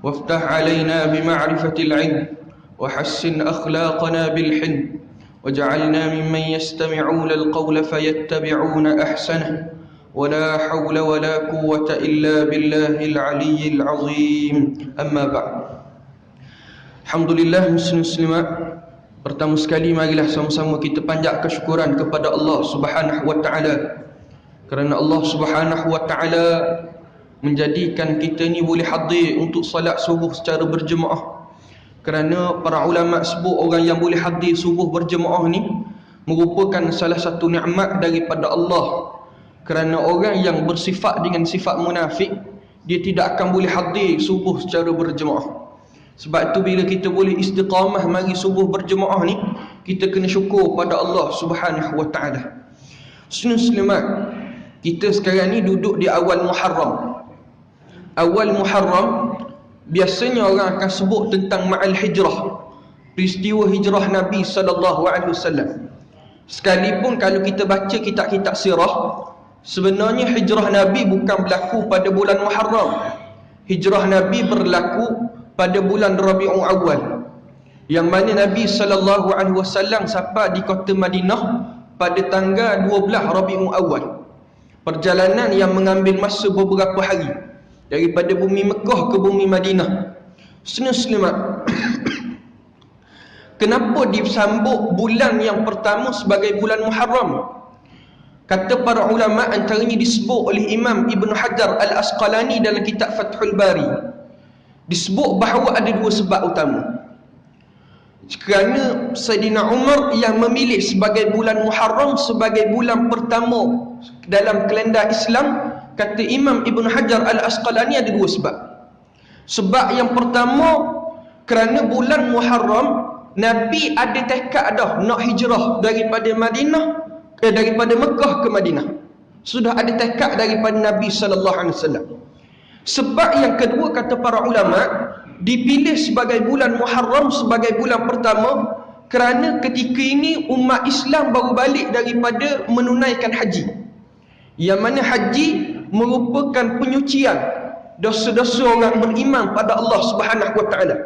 وافتح علينا بمعرفة العلم وحسن أخلاقنا بالحلم وجعلنا ممن يستمعون القول فيتبعون أحسنه ولا حول ولا قوة إلا بالله العلي العظيم. أما بعد. Alhamdulillah, muslimat, pertama sekali marilah sama-sama kita panjat kesyukuran kepada Allah Subhanahu wa taala, kerana Allah Subhanahu wa taala menjadikan kita ni boleh hadir untuk salat subuh secara berjemaah. Kerana para ulama sebut orang yang boleh hadir subuh berjemaah ni merupakan salah satu nikmat daripada Allah. Kerana orang yang bersifat dengan sifat munafik, dia tidak akan boleh hadir subuh secara berjemaah. Sebab tu bila kita boleh istiqamah mari subuh berjemaah ni, kita kena syukur pada Allah Subhanahu wa taala. Muslimat, kita sekarang ni duduk di awal Muharram. Awal Muharram biasanya orang akan sebut tentang ma'al hijrah, peristiwa hijrah Nabi sallallahu alaihi wasallam. Sekalipun kalau kita baca kitab-kitab sirah, sebenarnya hijrah Nabi bukan berlaku pada bulan Muharram. Hijrah Nabi berlaku pada bulan Rabiul Awal, yang mana Nabi sallallahu alaihi wasallam sampai di kota Madinah pada tanggal 12 Rabiul Awal. Perjalanan yang mengambil masa beberapa hari daripada bumi Mekah ke bumi Madinah. Muslimat, kenapa disambut bulan yang pertama sebagai bulan Muharram? Kata para ulama, antaranya disebut oleh Imam Ibn Hajar Al-Asqalani dalam kitab Fathul Bari. Disebut bahawa ada dua sebab utama. Kerana Sayyidina Umar yang memilih sebagai bulan Muharram sebagai bulan pertama dalam kalender Islam, kata Imam Ibn Hajar Al-Asqalani ada dua sebab. Sebab yang pertama, kerana bulan Muharram Nabi ada tekad dah nak hijrah daripada daripada Mekah ke Madinah. Sudah ada tekad daripada Nabi sallallahu alaihi wasallam. Sebab yang kedua, kata para ulama, dipilih sebagai bulan Muharram sebagai bulan pertama kerana ketika ini umat Islam baru balik daripada menunaikan haji, yang mana haji merupakan penyucian dosa-dosa orang beriman pada Allah Subhanahu wa taala.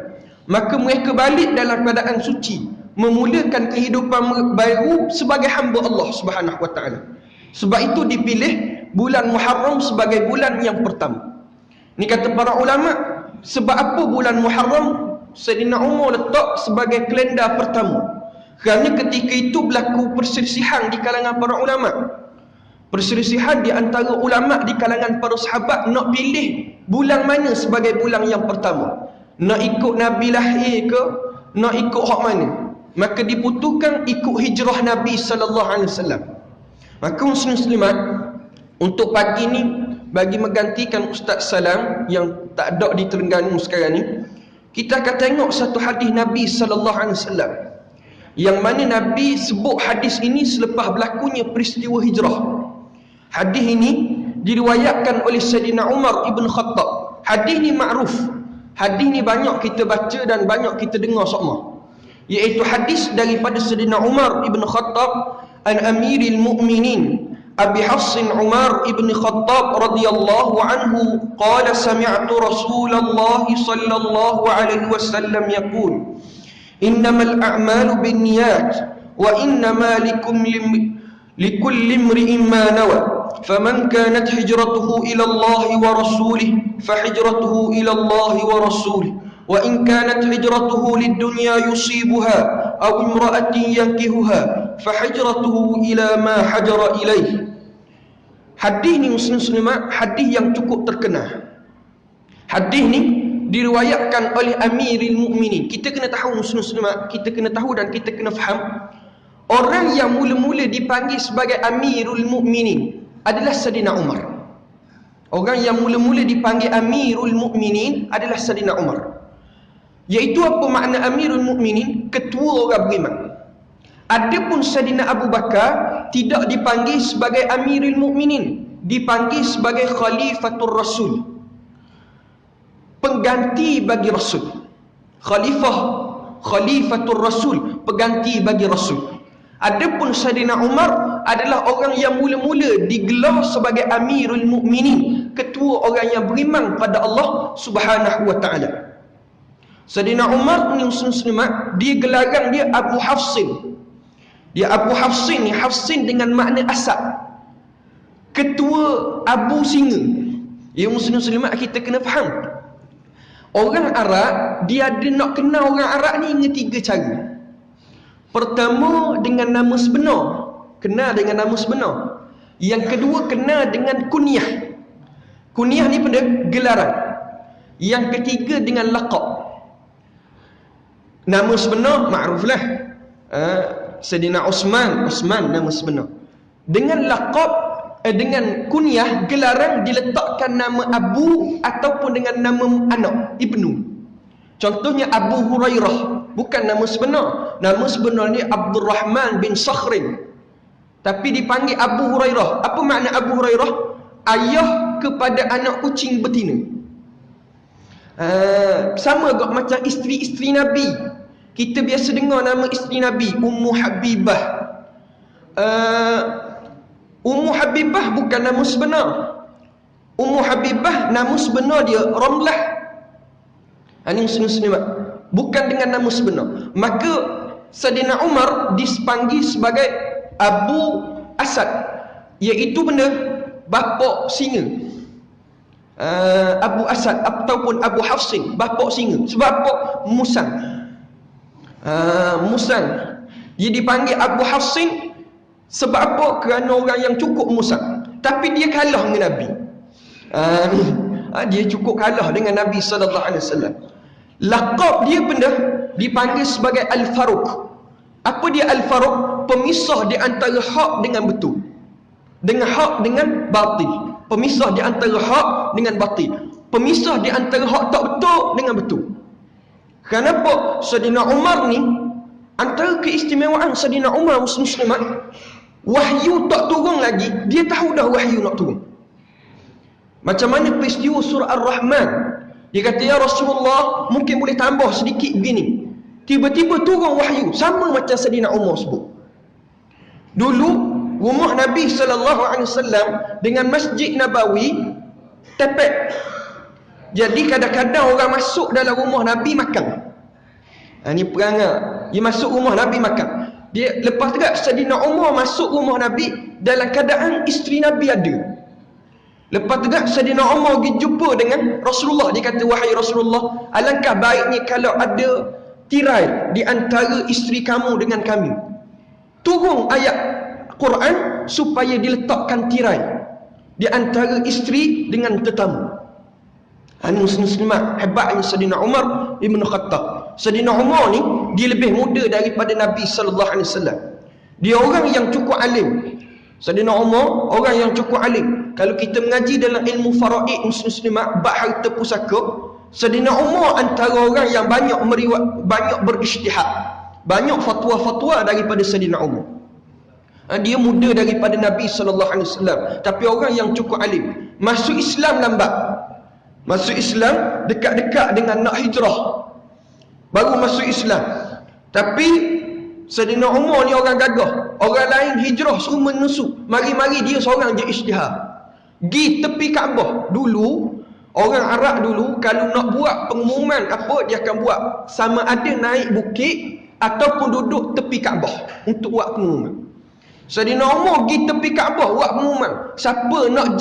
Maka mereka balik dalam keadaan suci, memulakan kehidupan baru sebagai hamba Allah Subhanahu wa taala. Sebab itu dipilih bulan Muharram sebagai bulan yang pertama. Ni kata para ulama, sebab apa bulan Muharram Sayyidina Umar letak sebagai kalender pertama? Kerana ketika itu berlaku perselisihan di kalangan para ulama. Perselisihan di antara ulama di kalangan para sahabat nak pilih bulan mana sebagai bulan yang pertama. Nak ikut Nabi lahir ke, nak ikut hak mana? Maka diputuskan ikut hijrah Nabi sallallahu alaihi wasallam. Maka muslimat, untuk pagi ni bagi menggantikan Ustaz Salam yang tak ada di Terengganu sekarang ni, kita akan tengok satu hadis Nabi sallallahu alaihi wasallam, yang mana Nabi sebut hadis ini selepas berlakunya peristiwa hijrah. Hadis ini diriwayatkan oleh Sayyidina Umar Ibn Khattab. Hadis ni makruf. Hadis ni banyak kita baca dan banyak kita dengar semua. Iaitu hadis daripada Sayyidina Umar Ibn Khattab an Amiril Mu'minin Abi Hafsin Umar ibn Khattab radhiyallahu anhu qala sami'tu Rasulullah sallallahu alaihi wasallam yaqul innamal a'malu binniyat wa innama likulli imri'in ma nawa faman kanat hijratuhu ila Allah wa rasulih fahijratuhu ila Allah wa rasulih wa in kanat hijratuhu lid-dunya yusibuha aw imra'atin yankihuha fahijratuhu ila ma hajara ilaih. Hadis ni muslimat, hadis yang cukup terkenal. Hadis ni diriwayatkan oleh Amirul Mukminin. Kita kena tahu muslimat, kita kena tahu dan kita kena faham, orang yang mula-mula dipanggil sebagai Amirul Mukminin adalah Sayyidina Umar. Orang yang mula-mula dipanggil Amirul Mukminin adalah Sayyidina Umar. Iaitu apa makna Amirul Mukminin? Ketua orang beriman. Adapun Sayyidina Abu Bakar tidak dipanggil sebagai Amirul Mukminin, dipanggil sebagai Khalifatul Rasul, pengganti bagi Rasul. Khalifatul Rasul, pengganti bagi Rasul. Adapun Sayyidina Umar adalah orang yang mula-mula digelar sebagai Amirul Mukminin, ketua orang yang beriman pada Allah Subhanahu wa taala. Sayyidina Umar ni muslimat, dia gelaran dia Abu Hafsin. Dia Abu Hafsin ni, Hafsin dengan makna asad, ketua Abu Singa. Ya muslimat, kita kena faham. Orang Arab, dia ada nak kenal orang Arab ni dengan 3 cara. Pertama, dengan nama sebenar. Kenal dengan nama sebenar. Yang kedua, kenal dengan kunyah. Kunyah ni benda gelaran. Yang ketiga, dengan laqab. Nama sebenar makruf lah. Sayyidina Osman nama sebenar. Dengan laqab, dengan kunyah, gelaran, diletakkan nama Abu ataupun dengan nama anak, Ibnu. Contohnya Abu Hurairah, bukan nama sebenar. Nama sebenar ni Abdul Rahman bin Sakhrin, tapi dipanggil Abu Hurairah. Apa makna Abu Hurairah? Ayah kepada anak kucing betina. Sama juga macam isteri-isteri Nabi. Kita biasa dengar nama isteri Nabi, Ummu Habibah. Ummu Habibah bukan nama sebenar. Ummu Habibah nama sebenar dia Ramlah. Ini muslim-muslimat, bukan dengan nama sebenar. Maka Sayyidina Umar dipanggil sebagai Abu Asad, iaitu benda bapa singa. Abu Asad ataupun Abu Hafsin, bapa singa. Sebab apa? Musang. Musang. Dia dipanggil Abu Hafsin sebab apa? Kerana orang yang cukup musang. Tapi dia kalah dengan Nabi. Dia cukup kalah dengan Nabi SAW. Laqab dia benda dipanggil sebagai Al-Faruq. Apa dia Al-Faruq? Pemisah di antara hak dengan betul, dengan hak dengan batil. Pemisah di antara hak dengan batil. Pemisah di antara hak tak betul dengan betul. Kenapa? Sayyidina Umar ni, antara keistimewaan Sayyidina Umar muslimat, wahyu tak turun lagi, dia tahu dah wahyu nak turun. Macam mana peristiwa surah Ar-Rahman. Dia kata, ya Rasulullah, mungkin boleh tambah sedikit begini. Tiba-tiba turun wahyu, sama macam Sayyidina Umar sebut. Dulu rumah Nabi SAW dengan Masjid Nabawi tepek. Jadi kadang-kadang orang masuk dalam rumah Nabi makan. Ini perangai. Dia masuk rumah Nabi makan. Dia lepas tu Sayyidina Umar masuk rumah Nabi dalam keadaan isteri Nabi ada. Lepas tu Sayyidina Umar pergi jumpa dengan Rasulullah. Dia kata, wahai Rasulullah, alangkah baiknya kalau ada tirai di antara isteri kamu dengan kami. Turun ayat Quran supaya diletakkan tirai di antara isteri dengan tetamu. Ini muslimat, hebatnya Sayyidina Umar Ibn Khattab. Sayyidina Umar ni, dia lebih muda daripada Nabi SAW. Dia orang yang cukup alim. Sayyidina Umar orang yang cukup alim. Kalau kita mengaji dalam ilmu faraid muslimat, bab harta pusaka, Sayyidina Umar antara orang yang banyak berijtihad, banyak fatwa-fatwa daripada Sayyidina Umar. Dia muda daripada Nabi SAW, tapi orang yang cukup alim. Masuk Islam lambat. Masuk Islam dekat-dekat dengan nak hijrah, baru masuk Islam. Tapi Sayyidina Umar ni orang gagah. Orang lain hijrah suruh menusuk, mari-mari dia seorang je ijtihad. Gi tepi Kaabah. Dulu orang Arab dulu kalau nak buat pengumuman apa, dia akan buat sama ada naik bukit ataupun duduk tepi Kaabah untuk buat pengumuman. Sayyidina Umar pergi tepi Kaabah buat pengumuman. Siapa nak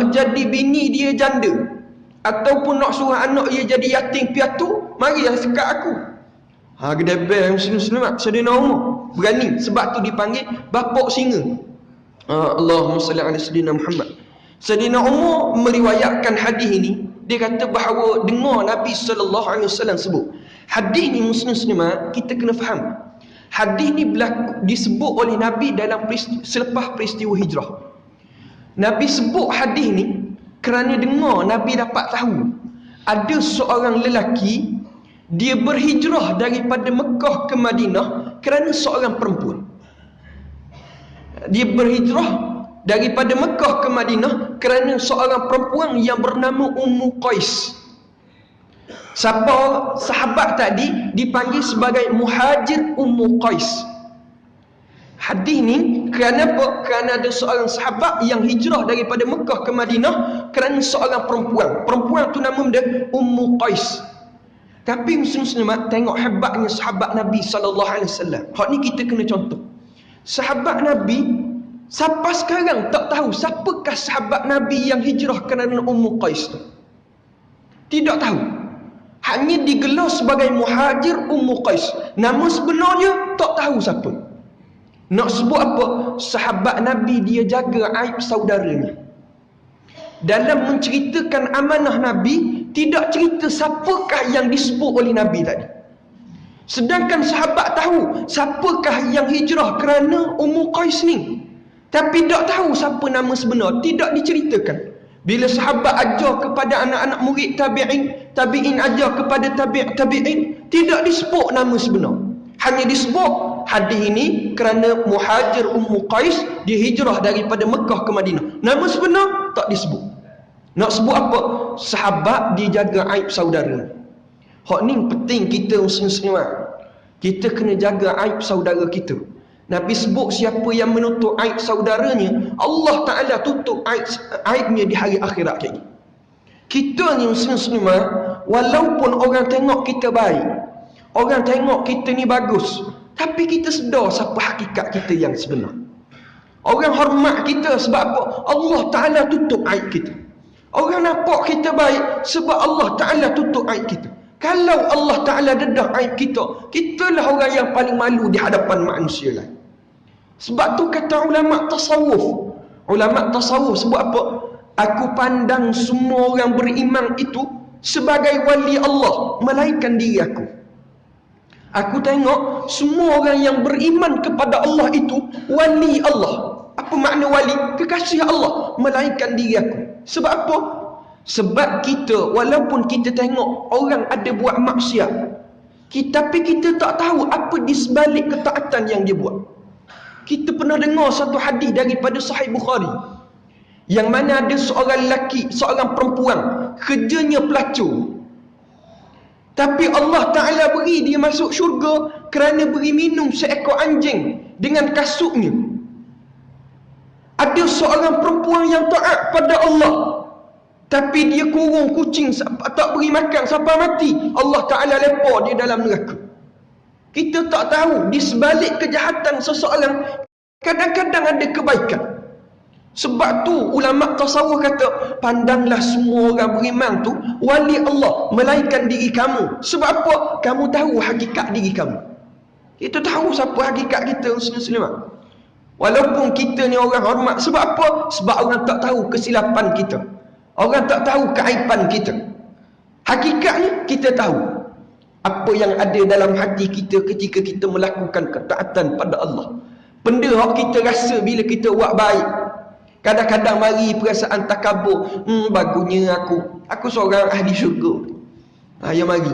jadi bini dia janda, ataupun nak suruh anak dia jadi yatim piatu, marilah sekat aku. Gedebel muslim-muslimat. Sayyidina Umar berani, sebab tu dipanggil bapak singa. Allahumma salli ala sayyidina Muhammad. Sayyidina Umar meriwayatkan hadis ini. Dia kata bahawa dengar Nabi SAW sebut. Hadis ni muslim-muslimat, kita kena faham. Hadis ni disebut oleh Nabi dalam selepas peristiwa hijrah. Nabi sebut hadis ni kerana dengar, Nabi dapat tahu ada seorang lelaki, dia berhijrah daripada Mekah ke Madinah kerana seorang perempuan. Dia berhijrah daripada Mekah ke Madinah kerana seorang perempuan yang bernama Ummu Qais. Siapa sahabat tadi dipanggil sebagai Muhajir Ummu Qais. Hadis ni kerana apa? Kerana ada seorang sahabat yang hijrah daripada Mekah ke Madinah kerana seorang perempuan. Perempuan tu nama dia Ummu Qais. Tapi muslimat tengok hebatnya sahabat Nabi SAW. Hak ni kita kena contoh. Sahabat Nabi, sampai sekarang tak tahu siapakah sahabat Nabi yang hijrah kerana Ummu Qais tu. Tidak tahu. Hanya digelar sebagai muhajir Ummu Qais. Nama sebenarnya tak tahu siapa. Nak sebut apa? Sahabat Nabi dia jaga aib saudaranya. Dalam menceritakan amanah Nabi, tidak cerita siapakah yang disebut oleh Nabi tadi. Sedangkan sahabat tahu siapakah yang hijrah kerana Ummu Qais ni. Tapi tak tahu siapa nama sebenar, tidak diceritakan. Bila sahabat ajar kepada anak-anak murid tabi'in, tabi'in ajar kepada tabi'in, tidak disebut nama sebenar. Hanya disebut hadis ini kerana muhajir Ummu Qais dia hijrah daripada Mekah ke Madinah. Nama sebenar tak disebut. Nak sebut apa? Sahabat dia jaga aib saudara. Hak ni penting kita muslimat. Kita kena jaga aib saudara kita. Nabi sebut siapa yang menutup aib saudaranya, Allah Ta'ala tutup aibnya di hari akhirat lagi. Kita ni muslimat, walaupun orang tengok kita baik, orang tengok kita ni bagus, tapi kita sedar siapa hakikat kita yang sebenar. Orang hormat kita sebab apa? Allah Ta'ala tutup aib kita. Orang nampak kita baik sebab Allah Ta'ala tutup aib kita. Kalau Allah Ta'ala dedah aib kita, kitalah orang yang paling malu di hadapan manusia lain. Sebab tu kata ulama tasawuf. Ulama tasawuf sebab apa? Aku pandang semua orang beriman itu sebagai wali Allah, melainkan diri aku. Aku tengok semua orang yang beriman kepada Allah itu wali Allah. Apa makna wali? Kekasih Allah, melainkan diri aku. Sebab apa? Sebab kita, walaupun kita tengok orang ada buat maksiat, tapi kita tak tahu apa di sebalik ketaatan yang dia buat. Kita pernah dengar satu hadis daripada Sahih Bukhari, yang mana ada seorang lelaki, seorang perempuan, kerjanya pelacur, tapi Allah Ta'ala beri dia masuk syurga kerana beri minum seekor anjing dengan kasutnya. Ada seorang perempuan yang taat pada Allah, tapi dia kurung kucing, tak beri makan sampai mati, Allah Ta'ala lepa dia dalam neraka. Kita tak tahu di sebalik kejahatan seseorang kadang-kadang ada kebaikan. Sebab tu ulama tasawuf kata, pandanglah semua orang beriman tu wali Allah, melainkan diri kamu. Sebab apa? Kamu tahu hakikat diri kamu. Kita tahu siapa hakikat kita muslimat. Walaupun kita ni orang hormat, sebab apa? Sebab orang tak tahu kesilapan kita, orang tak tahu keaiban kita. Hakikatnya kita tahu apa yang ada dalam hati kita ketika kita melakukan ketaatan pada Allah. Benda yang kita rasa bila kita buat baik, kadang-kadang mari perasaan takabur. Bagusnya aku seorang ahli syurga. Ya mari.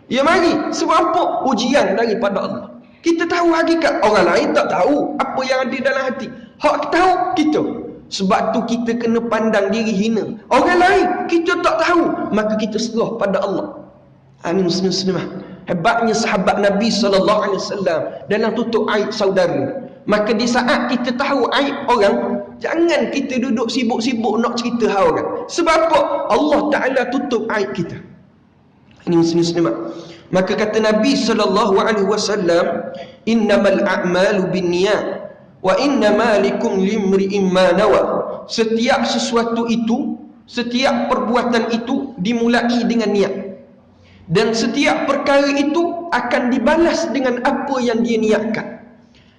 Ya mari. Sebab apa? Ujian daripada Allah. Kita tahu hakikat, orang lain tak tahu apa yang ada dalam hati. Hak tahu kita. Sebab tu kita kena pandang diri hina. Orang lain kita tak tahu, maka kita serah pada Allah. Amin muslimah. Hebatnya sahabat Nabi SAW dalam tutup aib saudara. Maka di saat kita tahu aib orang, jangan kita duduk sibuk-sibuk nak cerita hal orang. Sebab apa? Allah Ta'ala tutup aib kita. Ini muslimah. Maka kata Nabi SAW, innamal a'malu binniyat wa innama likum limri'in ma nawa. Setiap sesuatu itu, setiap perbuatan itu dimulai dengan niat, dan setiap perkara itu akan dibalas dengan apa yang dia niatkan.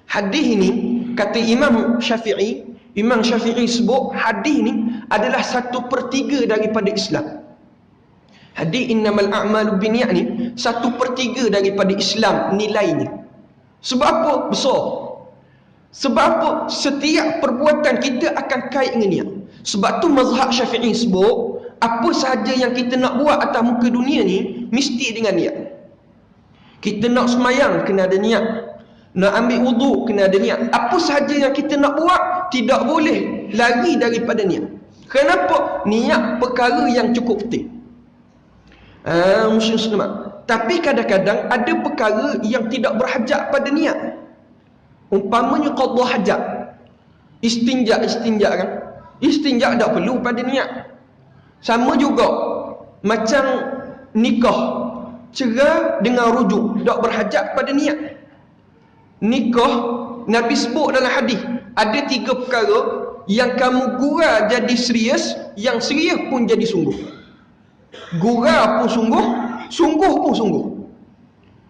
Hadis ini kata Imam Syafi'i sebut hadis ini adalah 1/3 daripada Islam. Hadis innamal a'malu binniyat ni 1/3 daripada Islam nilainya. Sebab apa? Besar. Sebab apa? Setiap perbuatan kita akan kait dengan niat. Sebab tu mazhab Syafi'i sebut, apa sahaja yang kita nak buat atas muka dunia ni mesti dengan niat. Kita nak semayang kena ada niat, nak ambil wuduk kena ada niat. Apa sahaja yang kita nak buat tidak boleh lari daripada niat. Kenapa? Niat perkara yang cukup penting. Muslim-muslimat. Tapi kadang-kadang ada perkara yang tidak berhajat pada niat. Umpamanya qadha hajat, istinja kan. Istinja tak perlu pada niat. Sama juga macam nikah. cerai dengan rujuk, tak berhajat pada niat. Nikah, Nabi sebut dalam hadis, ada 3 perkara yang kamu gurau jadi serius, yang serius pun jadi sungguh. Gurau pun sungguh, sungguh pun sungguh.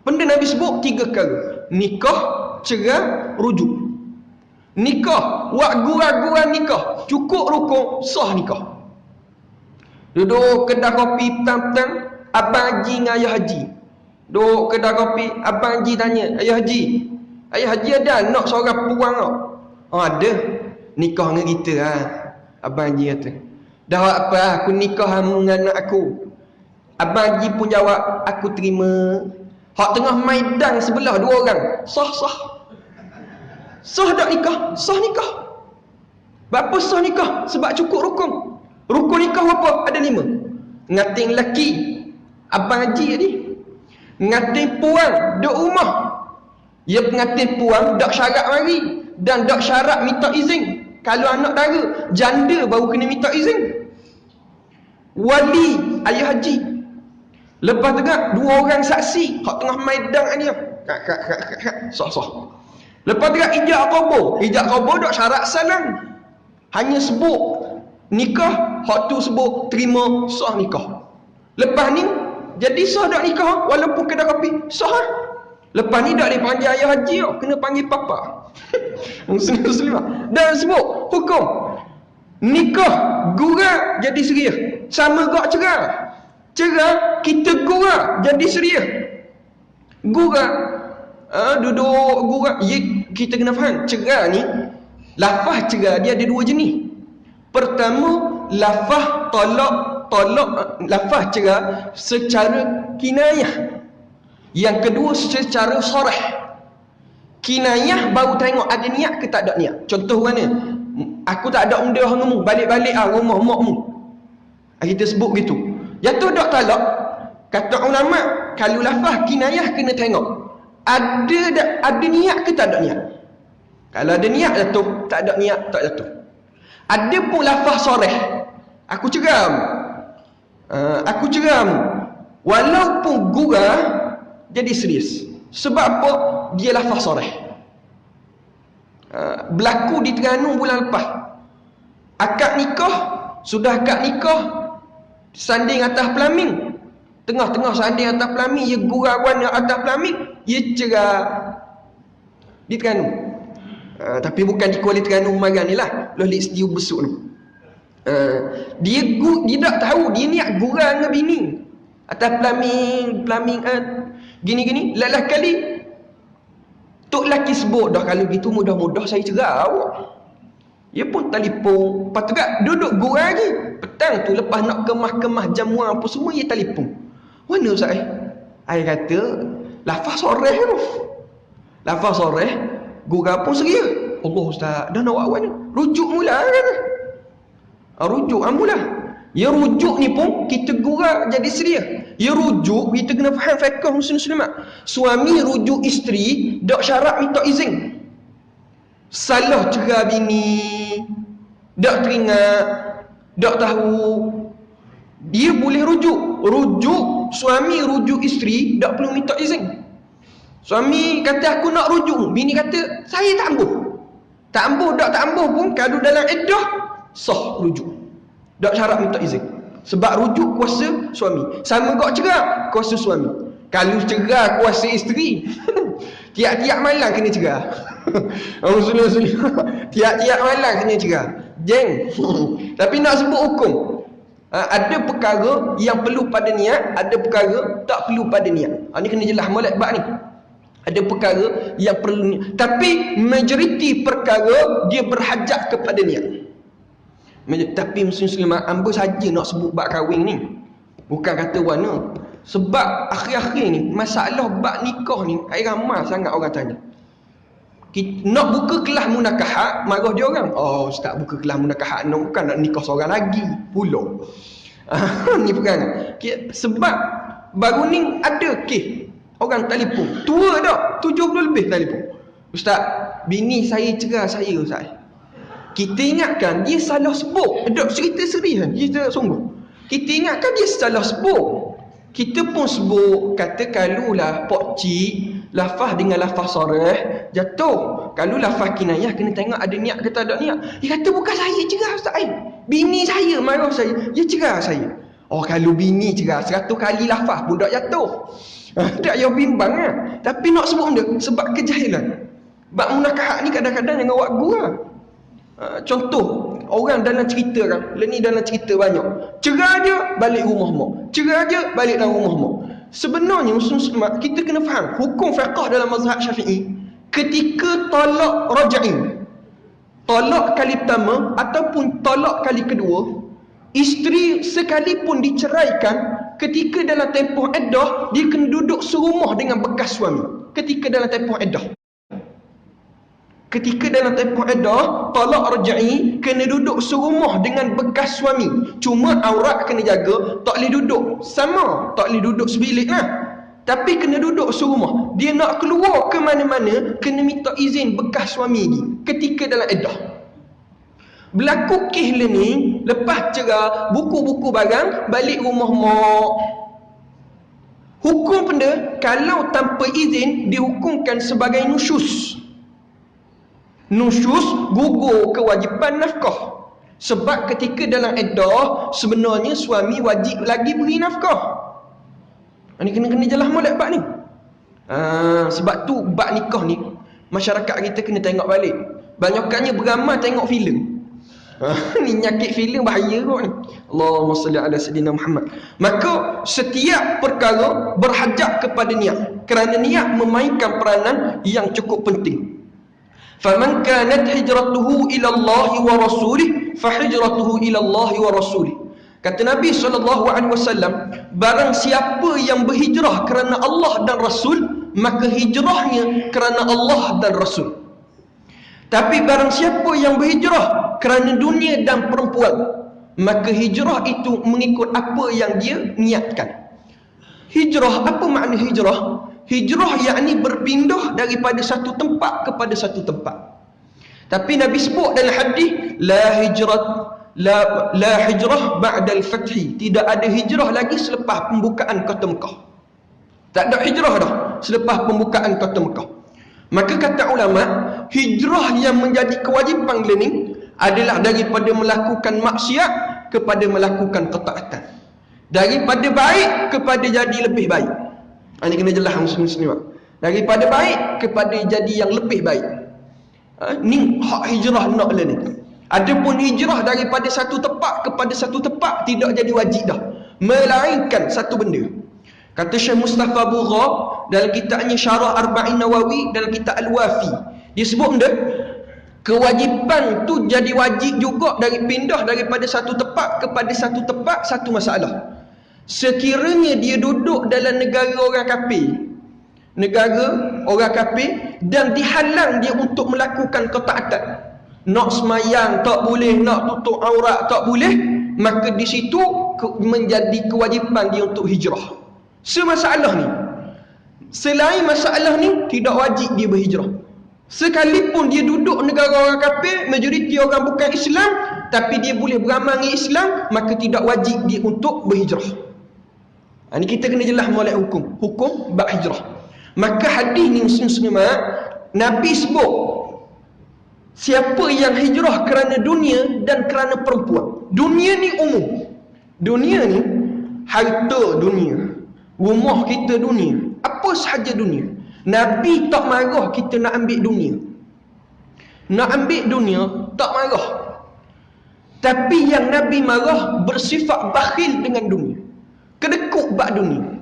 Benda Nabi sebut 3 perkara: nikah, cerai, rujuk. Nikah, wak gurau-gurau nikah, cukup rukun, sah nikah. Duduk kedai kopi petang-petang, abang haji dengan ayah haji. Duduk kedai kopi, abang haji tanya, ayah haji ada anak seorang perempuan tak? Oh ada, nikah dengan kita lah. Abang haji kata, dah apa, aku nikah dengan anak aku. Abang haji pun jawab, aku terima. Hak tengah maidan sebelah 2 orang, sah. Sah tak nikah? Sah nikah. Berapa sah nikah? Sebab cukup rukun. Rukun nikah apa? Ada 5. Ngating lelaki, abang haji tadi. Ngating puan, duduk rumah. Ya pengantin puan, tak syarat mari. Dan tak syarat minta izin. Kalau anak dara, janda baru kena minta izin. Wali, ayah haji. Lepas tu kan, 2 orang saksi. Hak tengah maidan dia. Sah. Lepas tu kan, ijab qabur. Ijab qabur tak syarat salam. Hanya sebut nikah, hak tu sebut terima, sah nikah. Lepas ni, jadi sah tak nikah? Walaupun kedai kopi, sah. Lepas ni tak dipanggil ayah haji, kena panggil papa. Muslimah. Dan sebut hukum nikah, gurau jadi serius. Sama gak cerai. Cerai, kita gurau jadi serius. Gurau, duduk gurau. Kita kena faham, cerai ni, lafaz cerai dia ada 2 jenis. Pertama, lafaz tolak, lafaz cerai secara kinayah. Yang kedua, secara sorah. Kinayah baru tengok ada niat ke tak ada niat. Contoh mana? Aku tak ada umrah denganmu, balik-balik rumah makmu. Kita sebut gitu. Jatuh tak talak. Kata ulama, kalau lafaz kinayah kena tengok ada niat ke tak ada niat. Kalau ada niat jatuh, tak ada niat tak jatuh. Ada pun lafaz sorah, aku ceram, walaupun gurau jadi serius. Sebab apa? Dia lafaz sorah. Berlaku di Terengganu bulan lepas. Akad nikah, sudah akad nikah, sanding atas pelamin. Tengah-tengah sanding atas pelamin, ia gurau warna atas pelamin, ia cerai di Terengganu. Tapi bukan di Kuala Terengganu Umaran ni lah, Lohlik Setiu Besuk tu. Dia tak tahu dia niat gurau dengan bini atas pelamin gini-gini. Lelah kali tok lelaki sebut, dah kalau gitu mudah-mudah saya cerai awak. Dia pun telefon. Lepas tu kan duduk gurau lagi. Petang tu lepas nak kemah-kemah jamuan apa semua, dia telefon. Mana Ustaz? Saya kata lafaz soreh tu. Lafaz soreh, gurau pun seria. Allah Ustaz, dah nak awak ni. Rujuk mula kan? Rujuk mula. Ya rujuk ni pun kita gurau jadi seria. Ya rujuk, kita kena faham fiqh muslimat. Suami rujuk isteri, tak syarat minta izin. Salah cerai bini, tak teringat, tak tahu, dia boleh rujuk. Rujuk, suami rujuk isteri, tak perlu minta izin. Suami kata aku nak rujuk, bini kata saya tak ambuh. Tak ambuh pun kalau dalam iddah sah rujuk. Tak syarat minta izin. Sebab rujuk kuasa suami. Sama gak cerai, kuasa suami. Kalau cerai kuasa isteri, tiap-tiap malam kena cerai. Tiap-tiap malam kena cerai. Jeng. Tapi nak sebut hukum. Ada perkara yang perlu pada niat, ada perkara tak perlu pada niat. Ni kena jelas molek bab ni. Ada perkara yang perlu niat. Tapi majoriti perkara dia berhajat kepada niat. Tapi muslim-muslimat, hamba saja nak sebut bab kahwin ni. Bukan kata warna. Sebab akhir-akhir ni, masalah bab nikah ni, ramai sangat orang tanya. Nak buka kelas munakahat, marah dia orang. Oh Ustaz, buka kelas munakahat, bukan nak nikah seorang lagi pula. Ni bukan. Sebab baru ni ada kes orang telefon, tua dah, 70 lebih telefon. Ustaz, bini saya cerai saya Ustaz. Kita ingatkan dia salah sebut. Dok cerita serius, dia sungguh. Kita ingatkan dia salah sebut. Kita pun sebut, kata kalulah Pak Cik lafaz dengan lafaz sarih jatuh. Kalau lafaz kinayah kena tengok ada niat ke tak ada niat. Dia kata bukan saya cerah Ustaz bini saya marah saya, dia cerah saya. Oh, kalau bini cerah 100 kali lafaz pun tak jatuh. Tak payah bimbang kan. Tapi nak sebut benda sebab kejahilan. Bab munakahat ni kadang-kadang dengan wak gua. Contoh, orang dalam cerita kan, ni dalam cerita banyak. Cerah dia balik rumah mak. Cerah dia balik dalam rumah mak. Sebenarnya muslim-muslimat kita kena faham hukum fiqh dalam mazhab Syafi'i ketika talak raj'i, talak kali pertama ataupun talak kali kedua, isteri sekalipun diceraikan, ketika dalam tempoh iddah dia kena duduk serumah dengan bekas suami. Ketika dalam tempoh iddah, ketika dalam tempoh iddah talak raj'i, kena duduk serumah dengan bekas suami. Cuma aurat kena jaga, tak boleh duduk sama, tak boleh duduk sebilik lah. Tapi kena duduk serumah. Dia nak keluar ke mana-mana kena minta izin bekas suami ni ketika dalam iddah. Berlaku kes ni, lepas cerah, buku-buku barang, balik rumah mak. Hukum benda kalau tanpa izin dihukumkan sebagai nusyus. Nusyus gugur kewajipan nafkah. Sebab ketika dalam iddah sebenarnya suami wajib lagi beri nafkah. Ini kena jelas molek bab ni. Sebab tu bab nikah ni masyarakat kita kena tengok balik. Banyakannya beramal tengok filem. Ni nyakit filem bahaya kot ni. Allahumma salli ala sayyidina Muhammad. Maka setiap perkara berhajat kepada niat, kerana niat memainkan peranan yang cukup penting. Faman kanat hijratuhu ila Allah wa rasulih fa hijratuhu ila Allah wa rasulih. Kata Nabi SAW, barang siapa yang berhijrah kerana Allah dan Rasul, maka hijrahnya kerana Allah dan Rasul. Tapi barang siapa yang berhijrah kerana dunia dan perempuan, maka hijrah itu mengikut apa yang dia niatkan. Hijrah, apa makna hijrah? Hijrah yakni berpindah daripada satu tempat kepada satu tempat. Tapi Nabi sebut dalam hadis, la hijrah ba'dal fathi. Tidak ada hijrah lagi selepas pembukaan kota Mekah. Tak ada hijrah dah selepas pembukaan kota Mekah. Maka kata ulama, hijrah yang menjadi kewajipan ni adalah daripada melakukan maksiat kepada melakukan ketaatan, daripada baik kepada jadi lebih baik. Ini kena jelas muslim-muslimat. Daripada baik kepada jadi yang lebih baik. Ni hak hijrah nak lah ni. Adapun hijrah daripada satu tempat kepada satu tempat tidak jadi wajib dah, melainkan satu benda. Kata Syekh Mustafa Bugha dalam kitabnya Syarah Arba'in Nawawi, dalam kitab Al-Wafi, dia sebut benda kewajipan tu jadi wajib juga dari pindah daripada satu tempat kepada satu tempat. Satu masalah, sekiranya dia duduk dalam negara orang kafir, negara orang kafir, dan dihalang dia untuk melakukan ketaatan, nak semayang tak boleh, nak tutup aurat tak boleh, maka di situ menjadi kewajipan dia untuk hijrah. Semasalah ni, selain masalah ni tidak wajib dia berhijrah. Sekalipun dia duduk negara orang kafir, majoriti orang bukan Islam, tapi dia boleh beramal dengan Islam, maka tidak wajib dia untuk berhijrah. Ini kita kena jelas molek hukum bab hijrah. Maka hadis ni muslim-muslimat, Nabi sebut siapa yang hijrah kerana dunia dan kerana perempuan. Dunia ni umum. Dunia ni harta dunia, rumah kita dunia, apa sahaja dunia. Nabi tak marah kita nak ambil dunia. Nak ambil dunia tak marah. Tapi yang Nabi marah bersifat bakhil dengan dunia, kedekut bak dunia.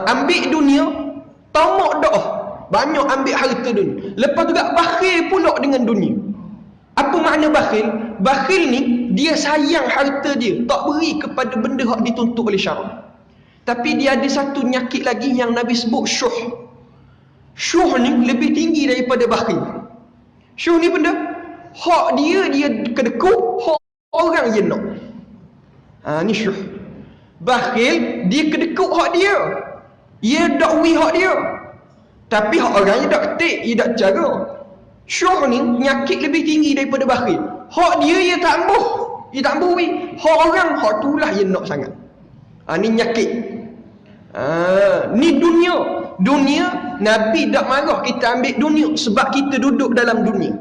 Ambil dunia, tamak dah, banyak ambil harta dunia. Lepas tu tak bakhil pula dengan dunia. Apa makna bakhil? Bakhil ni dia sayang harta dia, tak beri kepada benda yang dituntut oleh syarak. Tapi dia ada satu nyakit lagi yang Nabi sebut, syuh. Syuh ni lebih tinggi daripada bakhil. Syuh ni benda hak dia kedekut, hak orang je nak. Ni syuh. Bakhil dia kedekut hak dia, dia dakwi hak dia, tapi hak orang dia tak ketik, dia tak jaga. Syuh ni nyakit lebih tinggi daripada bakhil. Hak dia tak ambuh, dia tak ambuh. Hak orang, hak tu lah dia nak sangat. Ni nyakit. Ni dunia. Dunia, Nabi tak marah kita ambil dunia sebab kita duduk dalam dunia.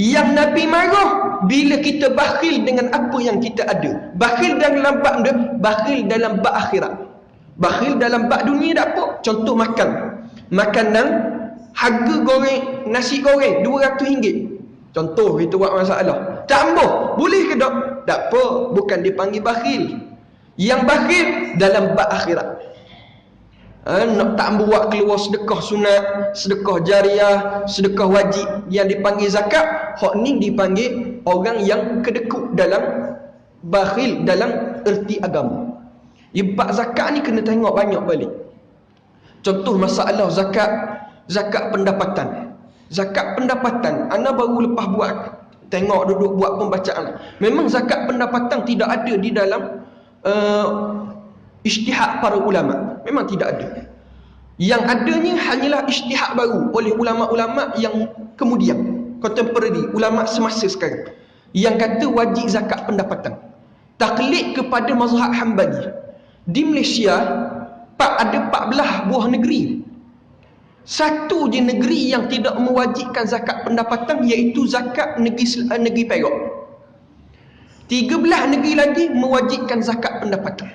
Yang Nabi marah bila kita bakhil dengan apa yang kita ada. Bakhil dalam bab dia, bakhil dalam bab akhirat. Bakhil dalam bab dunia tak apa. Contoh makan. Makanan harga goreng nasi goreng RM200. Contoh itu buat masalah. Tambah, boleh ke tak? Tak apa, bukan dipanggil bakhil. Yang bakhil dalam bab akhirat. Nak tak buat keluar sedekah sunat, sedekah jariah, sedekah wajib yang dipanggil zakat, hak ni dipanggil orang yang kedekut dalam bakhil dalam erti agama. Ibad zakat ni kena tengok banyak balik. Contoh masalah zakat pendapatan. Zakat pendapatan ana baru lepas buat, tengok duduk buat pembacaan. Memang zakat pendapatan tidak ada di dalam ijtihad para ulama. Memang tidak ada. Yang adanya hanyalah ijtihad baru oleh ulama-ulama yang kemudian, contemporary, ulama semasa sekarang, yang kata wajib zakat pendapatan. Taklid kepada mazhab Hanbali. Di Malaysia ada 14 buah negeri. Satu je negeri yang tidak mewajibkan zakat pendapatan, iaitu zakat negeri Perak. 13 negeri lagi mewajibkan zakat pendapatan.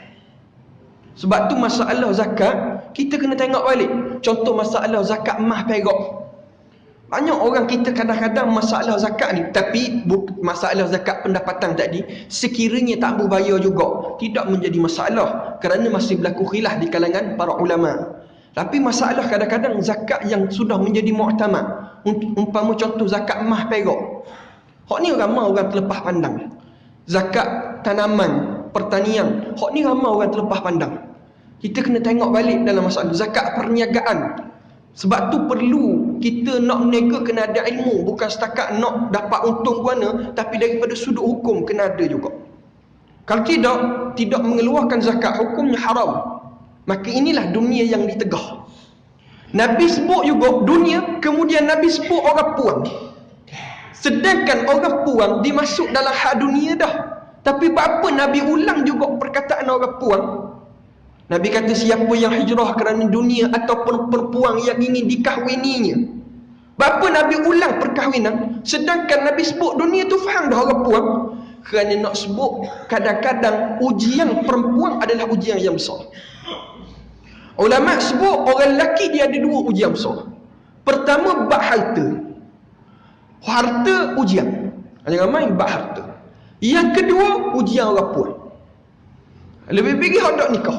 Sebab tu masalah zakat kita kena tengok balik. Contoh masalah zakat emas perak. Banyak orang kita kadang-kadang masalah zakat ni, tapi masalah zakat pendapatan tadi sekiranya tak berbayar juga tidak menjadi masalah, kerana masih berlaku khilaf di kalangan para ulama. Tapi masalah kadang-kadang zakat yang sudah menjadi mu'tamad, umpama contoh zakat emas perak, hak ni ramai orang terlepas pandang. Zakat tanaman, pertanian, hak ni ramai orang terlepas pandang. Kita kena tengok balik dalam masalah zakat perniagaan. Sebab tu perlu kita nak berniaga kena ada ilmu, bukan setakat nak dapat untung guana, tapi daripada sudut hukum kena ada juga. Kalau tidak mengeluarkan zakat, hukumnya haram. Maka inilah dunia yang ditegah. Nabi sebut juga dunia, kemudian Nabi sebut orang puang. Sedangkan orang puang dimasuk dalam hak dunia dah. Tapi apa Nabi ulang juga perkataan orang puang? Nabi kata siapa yang hijrah kerana dunia ataupun perempuan yang ingin dikahwininya. Bapa Nabi ulang perkahwinan, sedangkan Nabi sebut dunia tu faham dah orang puang. Kerana nak sebut kadang-kadang ujian perempuan adalah ujian yang besar. Ulama sebut orang lelaki dia ada dua ujian besar. Pertama bab harta. Harta ujian. Jangan main bab harta. Yang kedua ujian orang puan. Lebih pergi hendak nikah.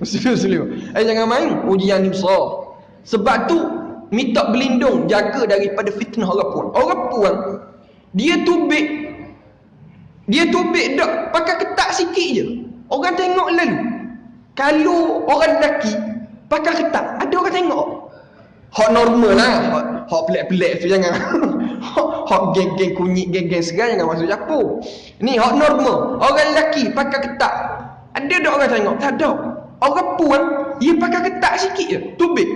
Muslim. Jangan main ujian ni besar. Sebab tu minta berlindung, jaga daripada fitnah orang puan. Orang puan dia tubik dak pakai ketat sikit je. Orang tengok lalu. Kalau orang lelaki pakai ketat, ada orang tengok. Hak normal lah, hak pelik-pelik tu jangan. Hak geng-geng kunyit, geng-geng segar jangan masuk capur. Ni hak normal. Orang lelaki pakai ketat, ada tak orang tengok? Tak ada. Orang puan dia pakai ketat sikit je, tubik.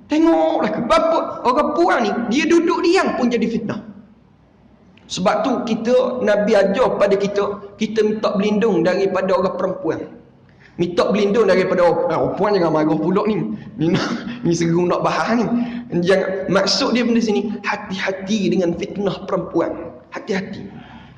Tengoklah ke apa orang puan ni, dia duduk diam pun jadi fitnah. Sebab tu Nabi ajar pada kita minta berlindung daripada orang perempuan. Minta berlindung daripada orang puan, jangan marah pula ni. Ni seru nak bahas ni. Jangan, maksud dia benda sini, hati-hati dengan fitnah perempuan. Hati-hati.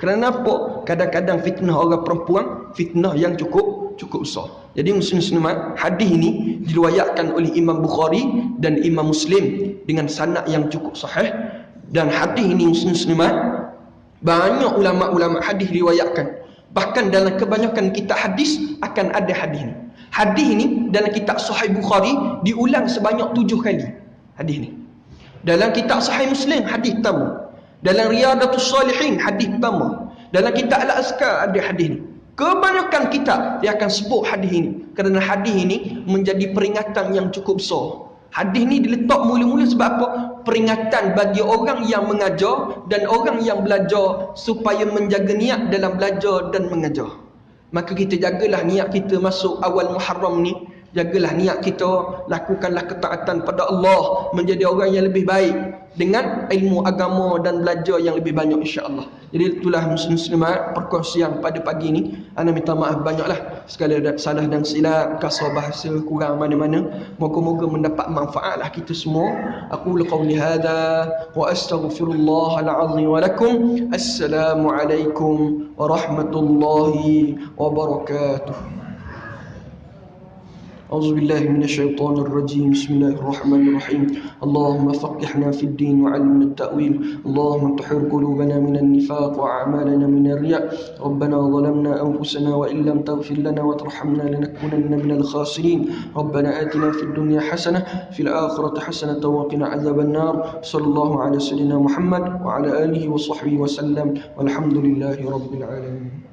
Kerana apa? Kadang-kadang fitnah orang perempuan, fitnah yang cukup besar. Jadi muslim-muslimat, hadis ini diriwayatkan oleh Imam Bukhari dan Imam Muslim dengan sanad yang cukup sahih. Dan hadis ini muslim-muslimat, banyak ulama-ulama hadis riwayatkan. Bahkan dalam kebanyakan kitab hadis akan ada hadis ini. Hadis ini dalam kitab Sahih Bukhari diulang sebanyak 7 kali. Hadis ini. Dalam kitab Sahih Muslim hadis pertama. Dalam Riyadatus Salihin hadis pertama. Dalam kitab Al-Azkar ada hadis ini. Kebanyakan kitab dia akan sebut hadis ini. Kerana hadis ini menjadi peringatan yang cukup besar. Hadis ni diletak mula-mula sebab apa? Peringatan bagi orang yang mengajar dan orang yang belajar supaya menjaga niat dalam belajar dan mengajar. Maka kita jagalah niat kita masuk awal Muharram ni Jagalah niat kita, lakukanlah ketaatan pada Allah, menjadi orang yang lebih baik dengan ilmu agama dan belajar yang lebih banyak insya-Allah. Jadi itulah muslimat perkongsian pada pagi ni. Ana minta maaf banyaklah segala salah dan silap, kasar bahasa kurang mana-mana. Moga-moga mendapat manfaatlah kita semua. Aku qauli hadza wa astaghfirullahal azim wa lakum. Assalamualaikum warahmatullahi wabarakatuh. أعوذ بالله من الشيطان الرجيم بسم الله الرحمن الرحيم اللهم فقهنا في الدين وعلمنا التأويل اللهم طهر قلوبنا من النفاق وأعمالنا من الرياء ربنا ظلمنا أنفسنا وإن لم تغفر لنا وترحمنا لنكونن من الخاسرين ربنا آتنا في الدنيا حسنة في الآخرة حسنة وقنا عذاب النار صلى الله على سيدنا محمد وعلى آله وصحبه وسلم والحمد لله رب العالمين.